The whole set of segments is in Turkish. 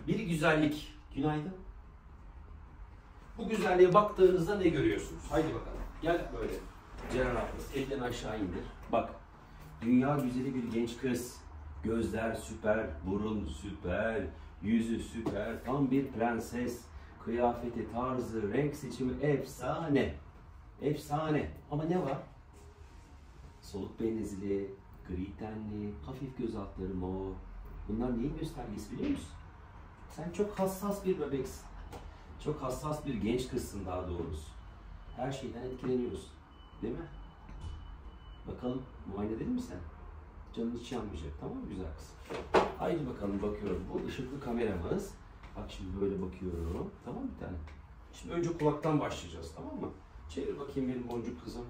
Bir güzellik. Günaydın. Bu güzelliğe baktığınızda ne görüyorsunuz? Haydi bakalım. Gel böyle. Ceren abi, elden aşağı indir. Bak. Dünya güzeli bir genç kız. Gözler süper, burun süper, yüzü süper, tam bir prenses. Kıyafeti, tarzı, renk seçimi efsane. Efsane. Ama ne var? Soluk benizli, gri tenli, hafif göz altları mor. Bunlar neyin göstergesi biliyor musun? Sen çok hassas bir bebeksin. Çok hassas bir genç kızsın daha doğrusu. Her şeyden etkileniyorsun. Değil mi? Bakalım muayene edelim mi sen? Canın hiç yanmayacak, tamam mı güzel kız? Haydi bakalım bakıyorum. Bu ışıklı kameramız. Bak şimdi böyle bakıyorum. Tamam mı bir tane? Şimdi önce kulaktan başlayacağız, tamam mı? Çevir bakayım benim boncuk kızım.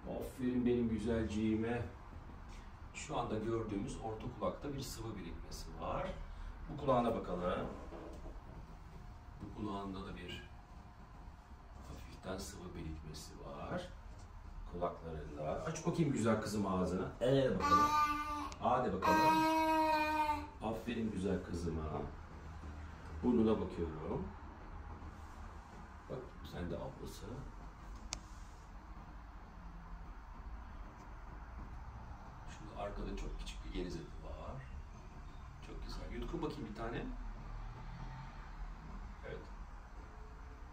Aferin benim güzelciğime. Şu anda gördüğümüz orta kulakta bir sıvı birikmesi var. Bu kulağına bakalım. Bu kulağında da bir hafiften sıvı birikmesi var. Kulaklarında. Aç bakayım güzel kızım ağzını. Bakalım. Hadi bakalım. Aferin güzel kızıma. Burnuna bakıyorum. Bak sen de ablası. Şurada arkada çok küçük bir geniz eti var. Çok güzel. Yutkun bakayım bir tane. Evet.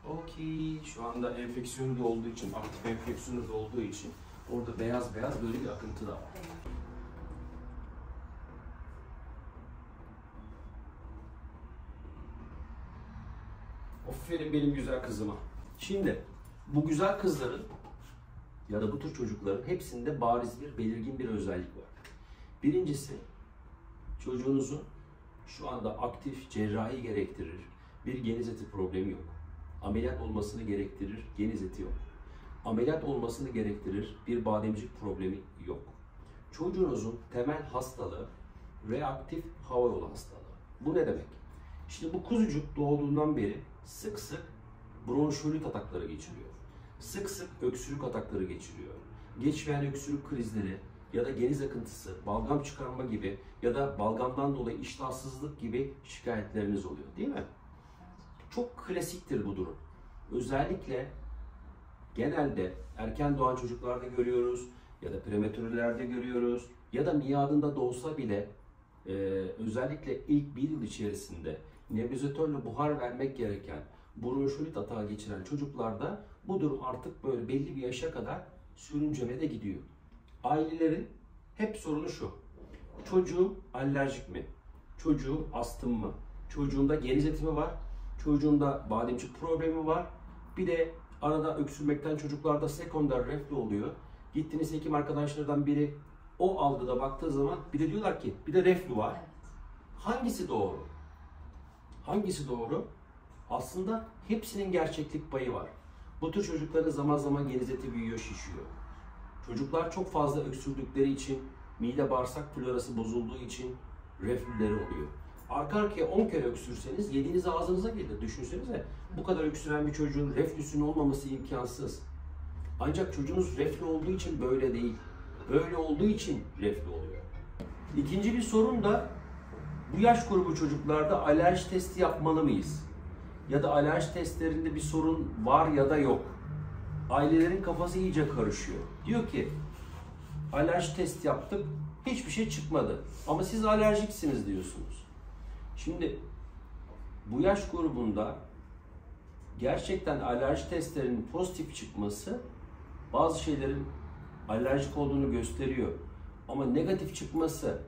Okey. Şu anda enfeksiyonu da olduğu için, aktif enfeksiyonu da olduğu için orada beyaz beyaz böyle bir akıntı da var. Aferin benim güzel kızıma. Şimdi bu güzel kızların ya da bu tür çocukların hepsinde bariz bir, belirgin bir özellik var. Birincisi, çocuğunuzun şu anda aktif cerrahi gerektirir bir geniz eti problemi yok. Ameliyat olmasını gerektirir, geniz eti yok. Ameliyat olmasını gerektirir bir bademcik problemi yok. Çocuğunuzun temel hastalığı reaktif hava yolu hastalığı. Bu ne demek? Şimdi bu kuzucuk doğduğundan beri sık sık bronşolit atakları geçiriyor. Sık sık öksürük atakları geçiriyor. Geçmeyen öksürük krizleri ya da geniz akıntısı, balgam çıkarma gibi ya da balgamdan dolayı iştahsızlık gibi şikayetleriniz oluyor, değil mi? Çok klasiktir bu durum. Özellikle genelde erken doğan çocuklarda görüyoruz ya da prematürlerde görüyoruz ya da miadında doğsa bile özellikle ilk bir yıl içerisinde nebuzatörle buhar vermek gereken bronşolit atağı geçiren çocuklarda bu durum artık böyle belli bir yaşa kadar sürüncemede gidiyor. Ailelerin hep sorunu şu: çocuğum alerjik mi? Çocuğum astım mı? Çocuğumda geniz eti mi var? Çocuğumda bademcik problemi var? Bir de arada öksürmekten çocuklarda sekonder reflü oluyor. Gittiğiniz hekim arkadaşlardan biri o algıda baktığı zaman bir de diyorlar ki bir de reflü var. Hangisi doğru? Hangisi doğru? Aslında hepsinin gerçeklik payı var. Bu tür çocukların zaman zaman geniz eti büyüyor, şişiyor. Çocuklar çok fazla öksürdükleri için, mide bağırsak florası bozulduğu için reflüleri oluyor. Arka arkaya 10 kere öksürseniz yediğiniz ağzınıza gelir. Düşünsenize, bu kadar öksüren bir çocuğun reflüsünün olmaması imkansız. Ancak çocuğunuz reflü olduğu için böyle değil. Böyle olduğu için reflü oluyor. İkinci bir sorun da bu yaş grubu çocuklarda alerji testi yapmalı mıyız? Ya da alerji testlerinde bir sorun var ya da yok. Ailelerin kafası iyice karışıyor. Diyor ki alerji testi yaptık, hiçbir şey çıkmadı. Ama siz alerjiksiniz diyorsunuz. Şimdi bu yaş grubunda gerçekten alerji testlerinin pozitif çıkması bazı şeylerin alerjik olduğunu gösteriyor. Ama negatif çıkması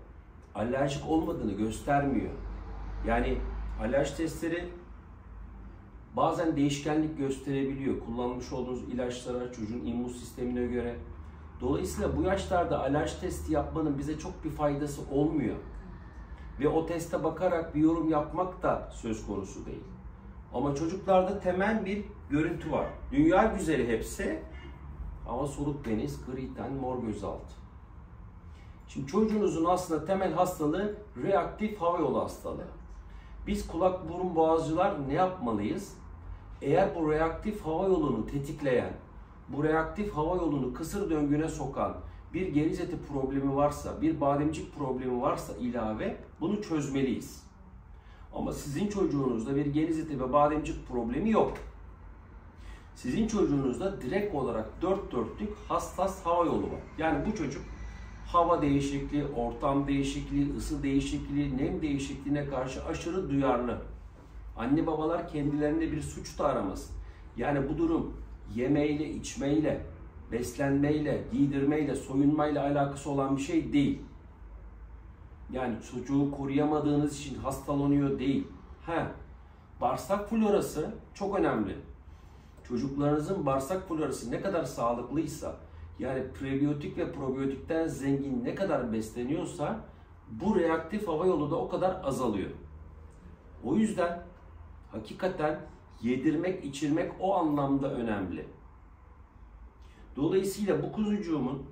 alerjik olmadığını göstermiyor. Yani alerji testleri bazen değişkenlik gösterebiliyor. Kullanmış olduğunuz ilaçlara, çocuğun immün sistemine göre. Dolayısıyla bu yaşlarda alerji testi yapmanın bize çok bir faydası olmuyor. Ve o teste bakarak bir yorum yapmak da söz konusu değil. Ama çocuklarda temel bir görüntü var. Dünya güzeli hepsi ama soluk beniz, gri ten, mor gözaltı. Şimdi çocuğunuzun aslında temel hastalığı reaktif hava yolu hastalığı. Biz kulak, burun, boğazcılar ne yapmalıyız? Eğer bu reaktif hava yolunu tetikleyen, bu reaktif hava yolunu kısır döngüne sokan bir geniz eti problemi varsa, bir bademcik problemi varsa ilave bunu çözmeliyiz. Ama sizin çocuğunuzda bir genizite ve bademcik problemi yok. Sizin çocuğunuzda direkt olarak dört dörtlük hassas hava yolu var. Yani bu çocuk hava değişikliği, ortam değişikliği, ısı değişikliği, nem değişikliğine karşı aşırı duyarlı. Anne babalar kendilerinde bir suç da aramasın. Yani bu durum yemeyle, içmeyle, beslenmeyle, giydirmeyle, soyunmayla alakası olan bir şey değil. Yani çocuğu koruyamadığınız için hastalanıyor değil. Bağırsak florası çok önemli. Çocuklarınızın bağırsak florası ne kadar sağlıklıysa, yani prebiyotik ve probiyotikten zengin ne kadar besleniyorsa, bu reaktif hava yolu da o kadar azalıyor. O yüzden hakikaten yedirmek, içirmek o anlamda önemli. Dolayısıyla bu kuzucuğumun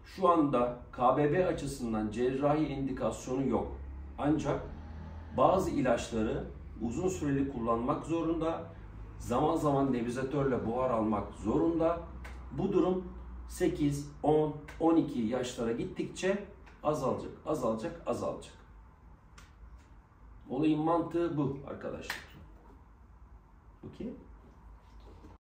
şu anda KBB açısından cerrahi indikasyonu yok. Ancak bazı ilaçları uzun süreli kullanmak zorunda, zaman zaman nebizatörle buhar almak zorunda. Bu durum 8, 10, 12 yaşlara gittikçe azalacak, azalacak, azalacak. Olayın mantığı bu arkadaşlar. Okey?